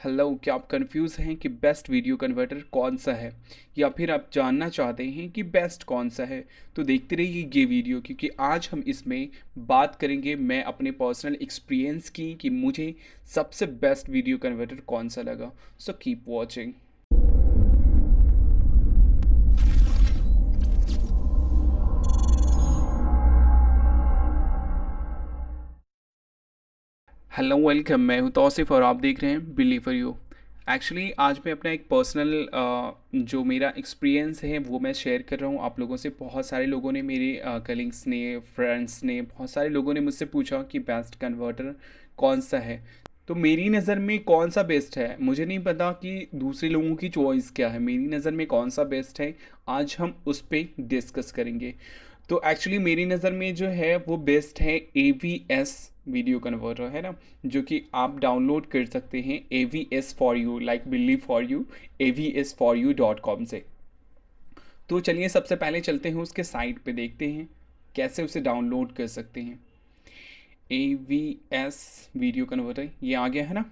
Hello, क्या आप confuse हैं कि बेस्ट वीडियो कन्वर्टर कौन सा है, या फिर आप जानना चाहते हैं कि बेस्ट कौन सा है? तो देखते रहिए ये वीडियो, क्योंकि आज हम इसमें बात करेंगे मैं अपने पर्सनल एक्सपीरियंस की कि मुझे सबसे बेस्ट वीडियो कन्वर्टर कौन सा लगा। So keep watching. Hello, welcome. मैं हूं तौसिफ़ और आप देख रहे हैं बिलीव फॉर यू। एक्चुअली आज मैं अपना एक पर्सनल जो मेरा एक्सपीरियंस है वो मैं शेयर कर रहा हूं आप लोगों से। बहुत सारे लोगों ने, मेरे कलीग्स ने, फ्रेंड्स ने, बहुत सारे लोगों ने मुझसे पूछा कि बेस्ट कन्वर्टर कौन सा है। तो मेरी नज़र में कौन सा बेस्ट है, मुझे नहीं पता कि दूसरे लोगों की चॉइस क्या है। मेरी नज़र में कौन सा बेस्ट है, आज हम उस पर डिस्कस करेंगे। तो एक्चुअली मेरी नज़र में जो है वो बेस्ट है AVS वीडियो कन्वर्टर, है ना, जो कि आप डाउनलोड कर सकते हैं AVS for you, like believe for you, avs4u.com से। तो चलिए सबसे पहले चलते हैं उसके साइट पे, देखते हैं कैसे उसे डाउनलोड कर सकते हैं। AVS वीडियो कन्वर्टर ये आ गया है ना,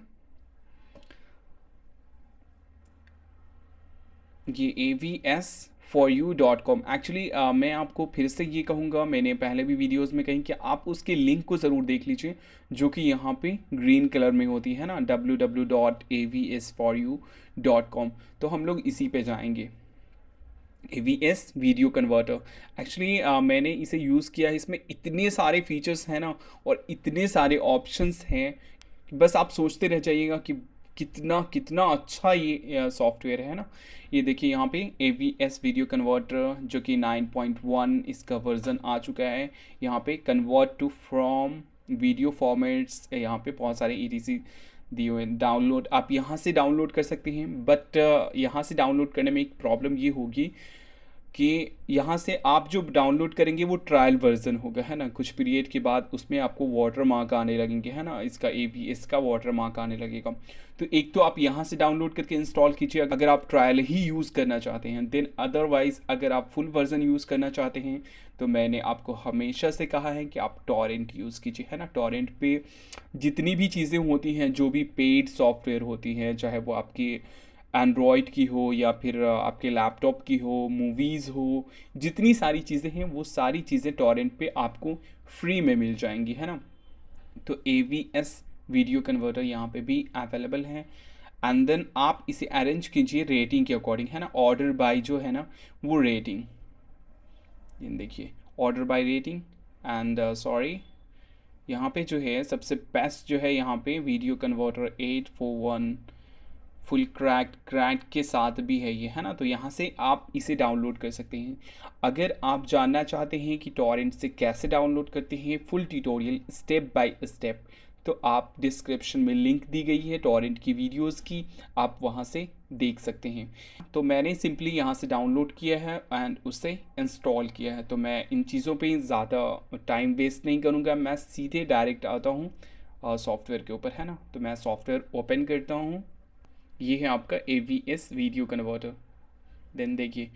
ये avs4u.com। एक्चुअली मैं आपको फिर से ये कहूँगा, मैंने पहले भी वीडियोस में कही कि आप उसके लिंक को ज़रूर देख लीजिए, जो कि यहाँ पे ग्रीन कलर में होती है ना, www.avs4u.com। तो हम लोग इसी पे जाएंगे। AVS वीडियो कन्वर्टर, एक्चुअली मैंने इसे यूज़ किया है। इसमें इतने सारे फीचर्स हैं ना, और इतने सारे ऑप्शंस हैं कि बस आप सोचते रह जाइएगा कि कितना कितना अच्छा ये सॉफ्टवेयर है ना। ये देखिए यहाँ पे AVS वीडियो कन्वर्टर, जो कि 9.1 इसका वर्जन आ चुका है। यहाँ पे convert to from video formats, यहाँ पे बहुत सारे ETC दिए हुए हैं। डाउनलोड आप यहाँ से डाउनलोड कर सकते हैं, बट यहाँ से डाउनलोड करने में एक प्रॉब्लम ये होगी कि यहाँ से आप जो डाउनलोड करेंगे वो ट्रायल वर्जन होगा, है ना। कुछ पीरियड के बाद उसमें आपको वाटर मार्क आने लगेंगे, है ना, इसका AVS का वाटर मार्क आने लगेगा। तो एक तो आप यहाँ से डाउनलोड करके इंस्टॉल कीजिए अगर आप ट्रायल ही यूज़ करना चाहते हैं। देन अदरवाइज़ अगर आप फुल वर्जन यूज़ करना चाहते हैं तो मैंने आपको हमेशा से कहा है कि आप टॉरेंट यूज़ कीजिए, है ना। टॉरेंट पे जितनी भी चीज़ें होती हैं, जो भी पेड सॉफ्टवेयर होती हैं, चाहे वो आपकी एंड्रॉयड की हो या फिर आपके लैपटॉप की हो, मूवीज़ हो, जितनी सारी चीज़ें हैं वो सारी चीज़ें टॉरेंट पे आपको फ्री में मिल जाएंगी, है ना। तो AVS वीडियो कन्वर्टर यहाँ पे भी अवेलेबल है। एंड देन आप इसे अरेंज कीजिए रेटिंग के अकॉर्डिंग, है ना। ऑर्डर बाय जो है ना वो रेटिंग, ये देखिए, order buy rating. And sorry, यहाँ पे जो है सबसे बेस्ट जो है यहाँ पे वीडियो कन्वर्टर 841 फुल क्रैक्ड के साथ भी है ये, है ना। तो यहाँ से आप इसे डाउनलोड कर सकते हैं। अगर आप जानना चाहते हैं कि टॉरेंट से कैसे डाउनलोड करते हैं full tutorial step by step, तो आप डिस्क्रिप्शन में लिंक दी गई है टॉरेंट की वीडियोस की, आप वहाँ से देख सकते हैं। तो मैंने सिंपली यहाँ से डाउनलोड किया है एंड उसे इंस्टॉल किया है। तो मैं इन चीज़ों पे ज़्यादा टाइम वेस्ट नहीं करूँगा, मैं सीधे डायरेक्ट आता हूँ सॉफ्टवेयर के ऊपर, है ना। तो मैं सॉफ्टवेयर ओपन करता हूँ। ये है आपका AVS वीडियो कन्वर्टर। देन देखिए,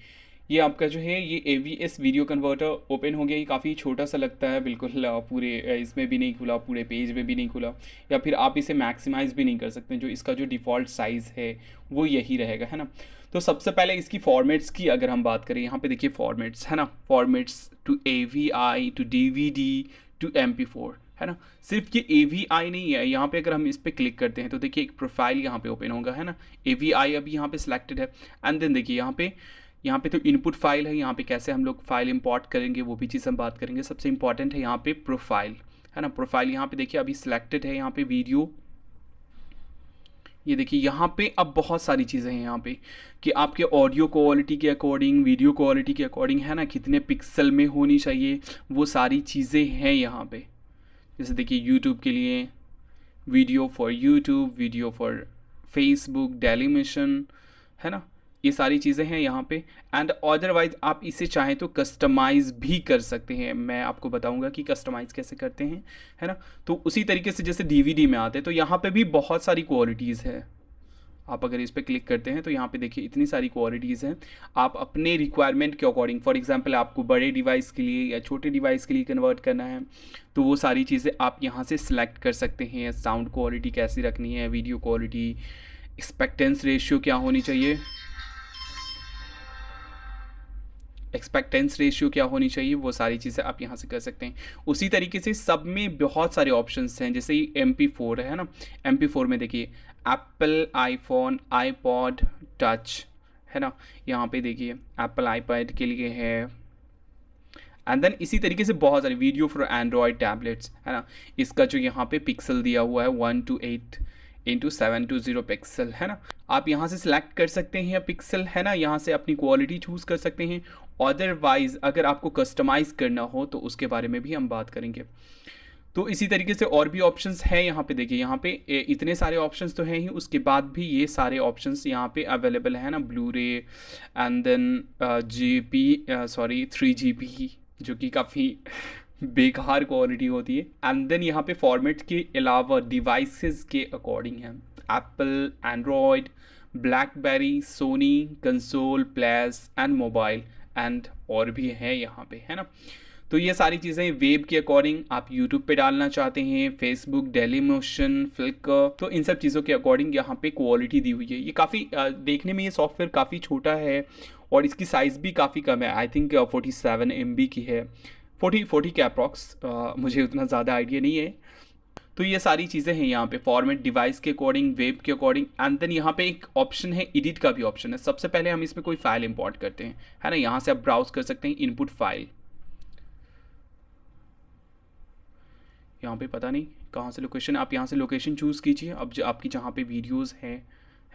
ये आपका जो है ये AVS वीडियो कन्वर्टर ओपन हो गया। ये काफ़ी छोटा सा लगता है, बिल्कुल पूरे इसमें भी नहीं खुला, पूरे पेज में भी नहीं खुला, या फिर आप इसे मैक्सिमाइज़ भी नहीं कर सकते। जो इसका जो डिफ़ॉल्ट साइज़ है वो यही रहेगा, है ना। तो सबसे पहले इसकी फॉर्मेट्स की अगर हम बात करें, यहाँ पे देखिए फॉर्मेट्स, है ना। Formats to AVI to DVD to MP4, है ना। सिर्फ ये AVI नहीं है, यहाँ पे अगर हम इस पर क्लिक करते हैं तो देखिए एक प्रोफाइल यहाँ पे ओपन होगा, है ना। AVI अभी यहाँ पे सिलेक्टेड है। एंड देन देखिए यहाँ पे तो इनपुट फाइल है। यहाँ पे कैसे हम लोग फाइल इंपोर्ट करेंगे वो भी चीज़ हम बात करेंगे। सबसे इंपॉर्टेंट है यहाँ पे प्रोफाइल, है ना। प्रोफाइल यहाँ पे देखिए अभी सिलेक्टेड है, यहाँ पे वीडियो। ये देखिए यहाँ पे अब बहुत सारी चीज़ें हैं यहाँ पे कि आपके ऑडियो क्वालिटी के अकॉर्डिंग, वीडियो क्वालिटी के अकॉर्डिंग, है ना, कितने पिक्सल में होनी चाहिए, वो सारी चीज़ें हैं यहाँ पे। जैसे देखिए यूट्यूब के लिए video for YouTube, video for Facebook, Dailymotion, है ना, ये सारी चीज़ें हैं यहाँ पे। एंड अदरवाइज आप इसे चाहें तो कस्टमाइज़ भी कर सकते हैं। मैं आपको बताऊंगा कि कस्टमाइज़ कैसे करते हैं, है ना। तो उसी तरीके से जैसे DVD में आते हैं, तो यहाँ पे भी बहुत सारी क्वालिटीज़ है। आप अगर इस पर क्लिक करते हैं तो यहाँ पे देखिए इतनी सारी क्वालिटीज़ हैं। आप अपने रिक्वायरमेंट के अकॉर्डिंग, फॉर एग्जांपल आपको बड़े डिवाइस के लिए या छोटे डिवाइस के लिए कन्वर्ट करना है, तो वो सारी चीज़ें आप यहाँ से सिलेक्ट कर सकते हैं। साउंड क्वालिटी कैसी रखनी है, वीडियो क्वालिटी, एक्सपेक्टेंस रेशियो क्या होनी चाहिए, एक्सपेक्टेंस रेशियो क्या होनी चाहिए, वो सारी चीज़ें आप यहाँ से कर सकते हैं। उसी तरीके से सब में बहुत सारे ऑप्शंस हैं, जैसे MP4 है ना, MP4 में देखिए एप्पल आईफोन आईपॉड टच है ना, यहाँ पे देखिए एप्पल आईपैड के लिए है। एंड देन इसी तरीके से बहुत सारे वीडियो फॉर एंड्रॉयड टैबलेट्स है ना, इसका जो यहाँ पे पिक्सल दिया हुआ है 128x720 पिक्सल है ना, आप यहाँ से सिलेक्ट कर सकते हैं पिक्सल है ना, यहाँ से अपनी क्वालिटी चूज़ कर सकते हैं। अदरवाइज़ अगर आपको कस्टमाइज़ करना हो तो उसके बारे में भी हम बात करेंगे। तो इसी तरीके से और भी ऑप्शंस हैं यहाँ पे देखिए, यहाँ पे इतने सारे ऑप्शंस तो हैं ही, उसके बाद भी ये सारे ऑप्शंस यहाँ पे अवेलेबल है ना, ब्लू रे एंड देन सॉरी 3GB जो कि काफ़ी बेकार क्वालिटी होती है। एंड देन यहाँ पे फॉर्मेट के अलावा डिवाइसेस के अकॉर्डिंग है Apple, Android, BlackBerry, Sony, console, place and mobile and और भी है यहाँ पे है ना। तो ये सारी चीज़ें वेब के अकॉर्डिंग आप यूट्यूब पे डालना चाहते हैं, फेसबुक, डेली मोशन, फ्लिकर, तो इन सब चीज़ों के अकॉर्डिंग यहाँ पे क्वालिटी दी हुई है। ये काफ़ी देखने में ये सॉफ्टवेयर काफ़ी छोटा है और इसकी साइज़ भी काफ़ी कम है, आई थिंक 47 MB की है, 40 के अप्रॉक्स, मुझे उतना ज़्यादा आइडिया नहीं है। तो ये सारी चीज़ें हैं यहाँ पे फॉर्मेट डिवाइस के अकॉर्डिंग, वेब के अकॉर्डिंग। एंड देन यहाँ पे एक ऑप्शन है एडिट का भी ऑप्शन है। सबसे पहले हम इसमें कोई फाइल इंपोर्ट करते हैं है ना, यहाँ से आप ब्राउज कर सकते हैं इनपुट फाइल, यहाँ पे पता नहीं कहाँ से लोकेशन, आप यहाँ से लोकेशन चूज़ कीजिए। अब जो आपकी जहाँ पे वीडियोस है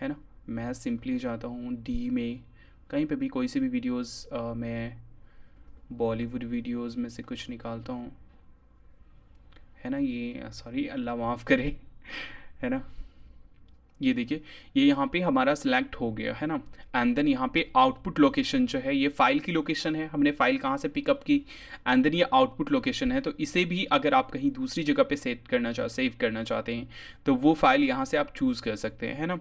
ना, मैं सिंपली जाता हूँ डी में, कहीं पे भी कोई सी भी वीडियोस, मैं बॉलीवुड वीडियोस में से कुछ निकालता हूँ है ना, ये सॉरी अल्लाह माफ़ करे है ना, ये देखिए ये यहाँ पे हमारा सिलेक्ट हो गया है ना। एंड देन यहाँ पे आउटपुट लोकेशन जो है ये फ़ाइल की लोकेशन है, हमने फ़ाइल कहाँ से पिकअप की, एंड देन ये आउटपुट लोकेशन है। तो इसे भी अगर आप कहीं दूसरी जगह पे सेव करना चाहते हैं तो वो फाइल यहाँ से आप चूज़ कर सकते हैं है ना।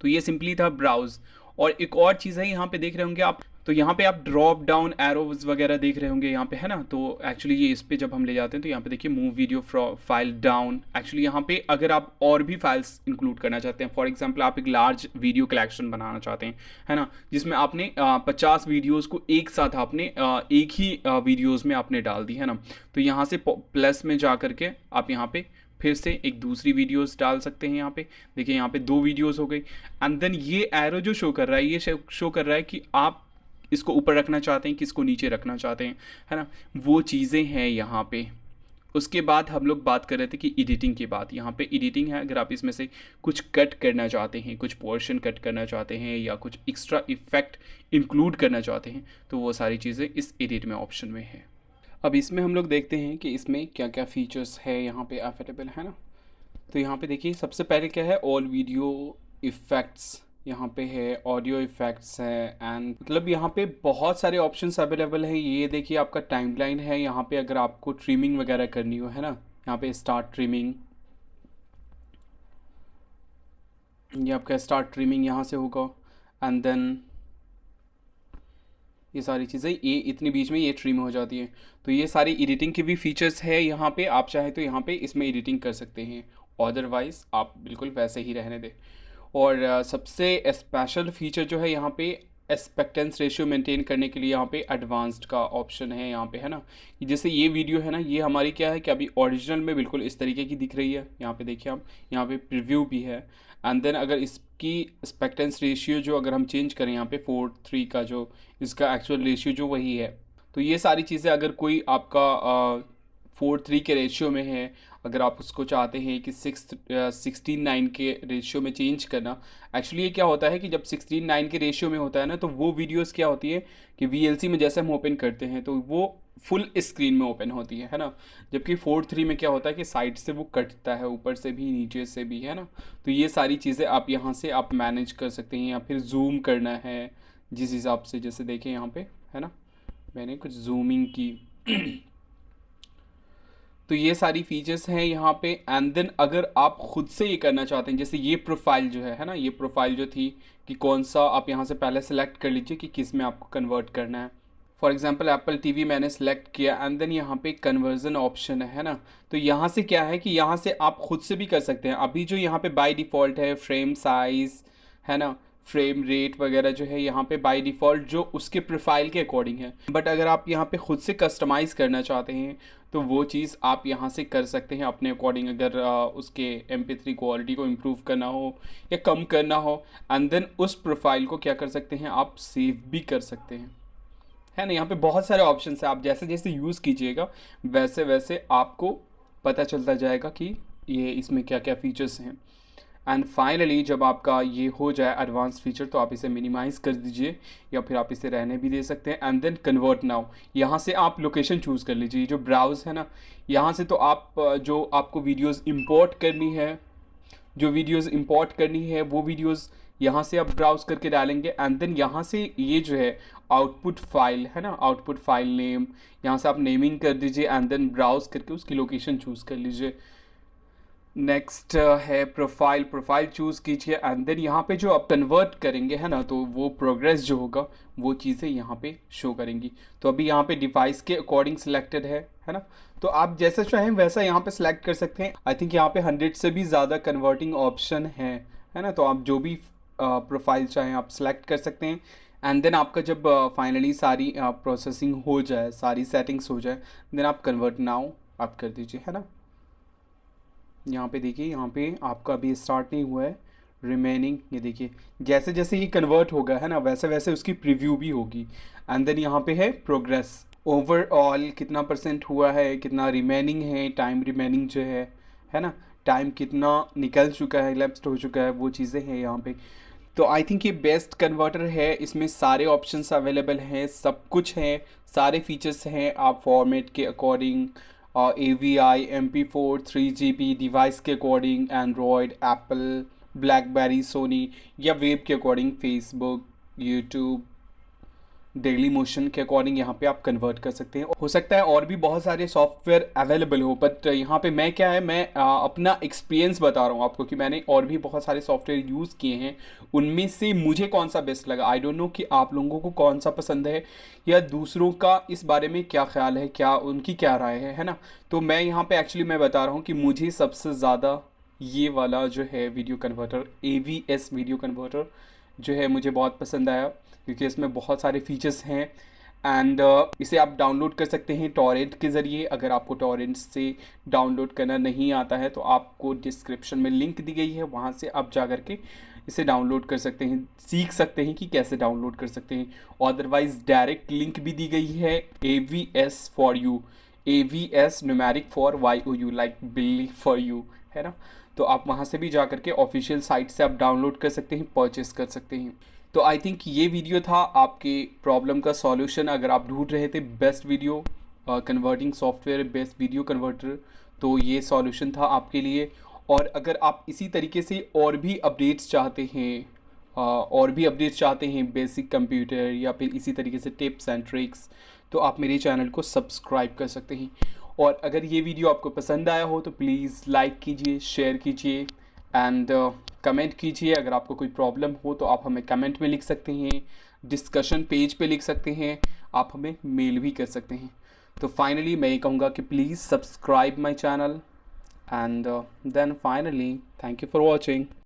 तो ये सिंपली था ब्राउज़। और एक और चीज़ है यहाँ पे देख रहे होंगे आप, तो यहाँ पे आप ड्रॉप डाउन एरोज वगैरह देख रहे होंगे यहाँ पे है ना। तो एक्चुअली ये इस पे जब हम ले जाते हैं तो यहाँ पे देखिए move video file down, actually यहाँ पे अगर आप और भी फाइल्स इंक्लूड करना चाहते हैं, फॉर एग्जांपल आप एक लार्ज वीडियो कलेक्शन बनाना चाहते हैं है ना, जिसमें आपने 50 वीडियोज़ को एक साथ आपने एक ही वीडियोज़ में आपने डाल दी है ना, तो यहाँ से प्लस में जा करके आप यहाँ पे फिर से एक दूसरी वीडियोस डाल सकते हैं। यहाँ पे देखिए यहाँ पे 2 वीडियोस हो गई। एंड देन ये एरो जो शो कर रहा है ये शो कर रहा है कि आप इसको ऊपर रखना चाहते हैं, किसको नीचे रखना चाहते हैं है ना, वो चीज़ें हैं यहाँ पे। उसके बाद हम लोग बात कर रहे थे कि एडिटिंग की बात, यहाँ पे एडिटिंग है। अगर आप इसमें से कुछ कट करना चाहते हैं, कुछ पोर्शन कट करना चाहते हैं या कुछ एक्स्ट्रा इफेक्ट इंक्लूड करना चाहते हैं तो वो सारी चीज़ें इस एडिट में ऑप्शन में है। अब इसमें हम लोग देखते हैं कि इसमें क्या क्या फीचर्स है यहाँ पे अवेलेबल है ना। तो यहाँ पे देखिए सबसे पहले क्या है, ऑल वीडियो इफ़ेक्ट्स यहाँ पे है, ऑडियो इफ़ेक्ट्स है एंड मतलब यहाँ पे बहुत सारे ऑप्शंस अवेलेबल है। ये देखिए आपका टाइमलाइन है, यहाँ पे अगर आपको ट्रिमिंग वगैरह करनी हो है ना, यहाँ पे स्टार्ट ट्रिमिंग, ये आपका स्टार्ट ट्रिमिंग यहाँ से होगा। एंड देन ये सारी चीज़ें ये इतनी बीच में ये ट्रिम हो जाती है। तो ये सारी एडिटिंग की भी फीचर्स है यहाँ पे, आप चाहे तो यहाँ पे इसमें एडिटिंग कर सकते हैं, अदरवाइज़ आप बिल्कुल वैसे ही रहने दें। और सबसे स्पेशल फीचर जो है यहाँ पे एस्पेक्टेंस रेशियो मेंटेन करने के लिए यहाँ पे एडवांस्ड का ऑप्शन है यहाँ पे है ना। जैसे ये वीडियो है ना, ये हमारी क्या है कि अभी ओरिजिनल में बिल्कुल इस तरीके की दिख रही है, यहाँ पे देखिए आप, यहाँ पे प्रीव्यू भी है। एंड देन अगर इसकी एस्पेक्टेंस रेशियो जो अगर हम चेंज करें यहाँ पे 4:3 का जो इसका एक्चुअल रेशियो जो वही है, तो ये सारी चीज़ें अगर कोई आपका 4:3 के रेशियो में है, अगर आप उसको चाहते हैं कि 16:9 के रेशियो में चेंज करना, एक्चुअली ये क्या होता है कि जब 16:9 के रेशियो में होता है ना तो वो वीडियोस क्या होती है कि VLC में जैसे हम ओपन करते हैं तो वो फुल स्क्रीन में ओपन होती है ना, जबकि 4:3 में क्या होता है कि साइड से वो कटता है, ऊपर से भी नीचे से भी है ना। तो ये सारी चीज़ें आप यहाँ से आप मैनेज कर सकते हैं, या फिर जूम करना है जिस हिसाब से, जैसे देखें यहाँ पे है ना, मैंने कुछ जूमिंग की तो ये सारी फीचर्स हैं यहाँ पे। एंड देन अगर आप खुद से ये करना चाहते हैं, जैसे ये प्रोफाइल जो है ना, ये प्रोफाइल जो थी कि कौन सा, आप यहाँ से पहले सेलेक्ट कर लीजिए कि किस में आपको कन्वर्ट करना है। फॉर एग्जांपल एप्पल टीवी मैंने सेलेक्ट किया एंड देन यहाँ पे कन्वर्जन ऑप्शन है ना। तो यहाँ से क्या है कि यहाँ से आप खुद से भी कर सकते हैं। अभी जो यहाँ पे बाय डिफ़ॉल्ट है फ्रेम साइज़ है ना, फ्रेम रेट वगैरह जो है यहाँ पे बाय डिफ़ॉल्ट जो उसके प्रोफाइल के अकॉर्डिंग है। बट अगर आप यहाँ पे खुद से कस्टमाइज़ करना चाहते हैं तो वो चीज़ आप यहाँ से कर सकते हैं अपने अकॉर्डिंग। अगर उसके MP3 क्वालिटी को इम्प्रूव करना हो या कम करना हो एंड देन उस प्रोफाइल को क्या कर सकते हैं, आप सेव भी कर सकते हैं, है ना। यहाँ पे बहुत सारे ऑप्शन है, आप जैसे जैसे यूज़ कीजिएगा वैसे वैसे आपको पता चलता जाएगा कि ये इसमें क्या क्या फ़ीचर्स हैं। एंड फाइनली जब आपका ये हो जाए एडवांस फीचर तो आप इसे मिनिमाइज़ कर दीजिए या फिर आप इसे रहने भी दे सकते हैं। एंड देन कन्वर्ट नाउ, यहाँ से आप लोकेशन चूज़ कर लीजिए। जो ब्राउज़ है ना, यहाँ से तो आप जो आपको वीडियोज़ इंपोर्ट करनी है, जो वीडियोज़ इंपोर्ट करनी है वो वीडियोज़ यहाँ से आप ब्राउज़ करके डालेंगे। एंड देन यहाँ से ये जो है आउटपुट फाइल है ना, आउटपुट फाइल नेम, यहाँ से आप नेमिंग कर दीजिए एंड देन ब्राउज़ करके उसकी लोकेशन चूज़ कर लीजिए। नेक्स्ट है प्रोफाइल, प्रोफाइल चूज़ कीजिए एंड देन यहाँ पे जो आप कन्वर्ट करेंगे है ना, तो वो प्रोग्रेस जो होगा वो चीज़ें यहाँ पे शो करेंगी। तो अभी यहाँ पे डिवाइस के अकॉर्डिंग सिलेक्टेड है ना। तो आप जैसा चाहें वैसा यहाँ पे सिलेक्ट कर सकते हैं। आई थिंक यहाँ पे 100 से भी ज़्यादा कन्वर्टिंग ऑप्शन है ना। तो आप जो भी प्रोफाइल चाहें आप सिलेक्ट कर सकते हैं। एंड देन आपका जब फाइनली सारी प्रोसेसिंग हो जाए, सारी सेटिंग्स हो जाए, देन आप कन्वर्ट नाउ आप कर दीजिए, है ना। यहाँ पे देखिए, यहाँ पे आपका अभी स्टार्ट नहीं हुआ है, रिमेनिंग, ये देखिए जैसे जैसे ये कन्वर्ट होगा है ना वैसे वैसे उसकी प्रीव्यू भी होगी। एंड देन यहाँ पे है प्रोग्रेस, ओवरऑल कितना परसेंट हुआ है, कितना रिमेनिंग है, टाइम रिमेनिंग जो है ना, टाइम कितना निकल चुका है, लैप्स्ड हो चुका है, वो चीज़ें हैं यहाँ पे। तो आई थिंक ये बेस्ट कन्वर्टर है, इसमें सारे ऑप्शंस अवेलेबल हैं, सब कुछ है, सारे फीचर्स हैं। आप फॉर्मेट के according AVI, MP4, 3GB device के according, Android, Apple, BlackBerry, Sony या वेब के according, Facebook, YouTube, Dailymotion के अकॉर्डिंग यहाँ पे आप कन्वर्ट कर सकते हैं। हो सकता है और भी बहुत सारे सॉफ्टवेयर अवेलेबल हो, बट यहाँ पे मैं क्या है, मैं अपना एक्सपीरियंस बता रहा हूँ आपको कि मैंने और भी बहुत सारे सॉफ्टवेयर यूज़ किए हैं, उनमें से मुझे कौन सा बेस्ट लगा। आई डोंट नो कि आप लोगों को कौन सा पसंद है या दूसरों का इस बारे में क्या ख्याल है, क्या उनकी क्या राय है ना। तो मैं यहाँ पे एक्चुअली मैं बता रहा हूँ कि मुझे सबसे ज़्यादा ये वाला जो है video converter, AVS video converter जो है मुझे बहुत पसंद आया, क्योंकि इसमें बहुत सारे फीचर्स हैं। एंड इसे आप डाउनलोड कर सकते हैं टॉरेंट के ज़रिए। अगर आपको टॉरेंट से डाउनलोड करना नहीं आता है तो आपको डिस्क्रिप्शन में लिंक दी गई है, वहाँ से आप जा कर के इसे डाउनलोड कर सकते हैं, सीख सकते हैं कि कैसे डाउनलोड कर सकते हैं। अदरवाइज़ डायरेक्ट लिंक भी दी गई है AVS for you, AVS numeric for YOU, like बिल्ली फॉर यू, है ना। तो आप वहाँ से भी जा कर के ऑफिशियल साइट से आप डाउनलोड कर सकते हैं, परचेस कर सकते हैं। तो आई थिंक ये वीडियो था आपके प्रॉब्लम का सॉल्यूशन। अगर आप ढूंढ रहे थे best video converting software, best video converter, तो ये सॉल्यूशन था आपके लिए। और अगर आप इसी तरीके से और भी अपडेट्स चाहते हैं, बेसिक कंप्यूटर या फिर इसी तरीके से टिप्स एंड ट्रिक्स, तो आप मेरे चैनल को सब्सक्राइब कर सकते हैं। और अगर ये वीडियो आपको पसंद आया हो तो प्लीज़ लाइक कीजिए, शेयर कीजिए एंड कमेंट कीजिए। अगर आपको कोई प्रॉब्लम हो तो आप हमें कमेंट में लिख सकते हैं, डिस्कशन पेज पे लिख सकते हैं, आप हमें मेल भी कर सकते हैं। तो फाइनली मैं ये कहूँगा कि please subscribe my channel and then finally thank you for watching.